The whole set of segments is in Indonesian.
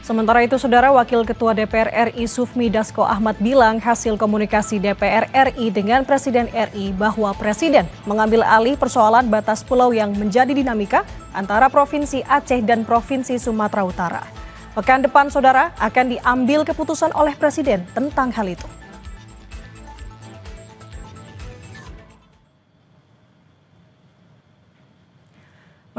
Sementara itu, Saudara, Wakil Ketua DPR RI Sufmi Dasko Ahmad bilang hasil komunikasi DPR RI dengan Presiden RI bahwa Presiden mengambil alih persoalan batas pulau yang menjadi dinamika antara Provinsi Aceh dan Provinsi Sumatera Utara. Pekan depan, Saudara, akan diambil keputusan oleh Presiden tentang hal itu.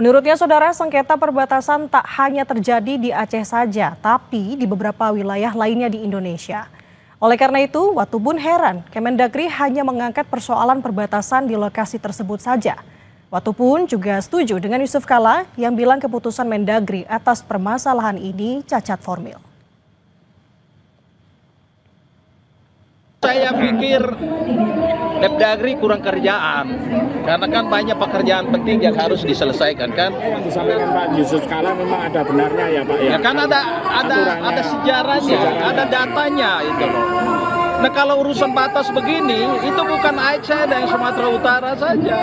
Menurutnya, Saudara, sengketa perbatasan tak hanya terjadi di Aceh saja, tapi di beberapa wilayah lainnya di Indonesia. Oleh karena itu, Watubun heran Kemendagri hanya mengangkat persoalan perbatasan di lokasi tersebut saja. Watubun juga setuju dengan Yusuf Kala yang bilang keputusan Mendagri atas permasalahan ini cacat formil. Saya pikir Mendagri kurang kerjaan, karena kan banyak pekerjaan penting yang harus diselesaikan kan. Disampaikan Pak Yusuf Kala memang ada benarnya ya Pak ya. Ya kan ada sejarahnya, ada datanya itu loh. Nah kalau urusan batas begini, itu bukan Aceh dan Sumatera Utara saja.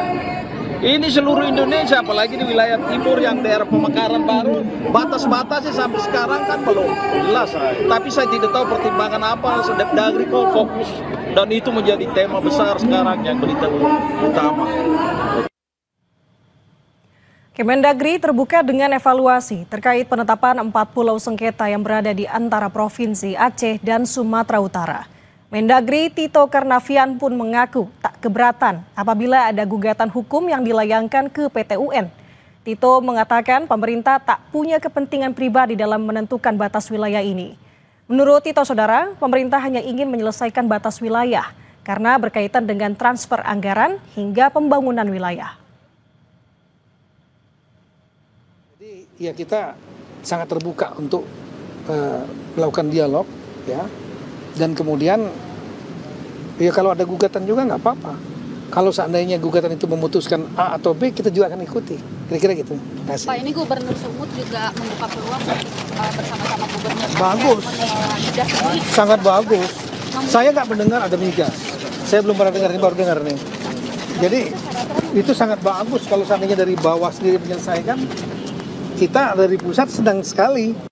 Ini seluruh Indonesia, apalagi di wilayah timur yang daerah Pemekaran Baru, batas-batasnya sampai sekarang kan belum jelas. Tapi saya tidak tahu pertimbangan apa, Mendagri kok fokus, dan itu menjadi tema besar sekarang yang berita utama. Kemendagri terbuka dengan evaluasi terkait penetapan 4 pulau sengketa yang berada di antara Provinsi Aceh dan Sumatera Utara. Mendagri Tito Karnavian pun mengaku tak keberatan apabila ada gugatan hukum yang dilayangkan ke PT UN. Tito mengatakan pemerintah tak punya kepentingan pribadi dalam menentukan batas wilayah ini. Menurut Tito, Saudara, pemerintah hanya ingin menyelesaikan batas wilayah karena berkaitan dengan transfer anggaran hingga pembangunan wilayah. Jadi ya kita sangat terbuka untuk melakukan dialog ya. Dan kemudian, ya kalau ada gugatan juga nggak apa-apa. Kalau seandainya gugatan itu memutuskan A atau B, kita juga akan ikuti. Kira-kira gitu. Pak, ini Gubernur Sumut juga membuka peluang bersama-sama Gubernur. Bagus, sangat bagus. Saya nggak mendengar ada migas. Saya belum pernah dengar, ini baru dengar nih. Jadi itu sangat bagus kalau seandainya dari bawah sendiri menyelesaikan. Kita dari pusat sedang sekali.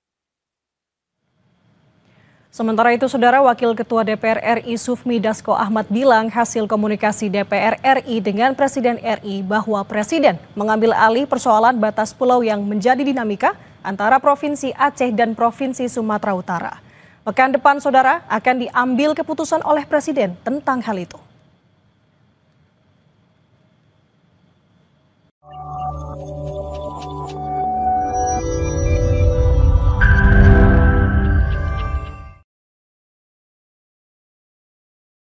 Sementara itu, Saudara, Wakil Ketua DPR RI Sufmi Dasko Ahmad bilang hasil komunikasi DPR RI dengan Presiden RI bahwa Presiden mengambil alih persoalan batas pulau yang menjadi dinamika antara Provinsi Aceh dan Provinsi Sumatera Utara. Pekan depan, Saudara, akan diambil keputusan oleh Presiden tentang hal itu.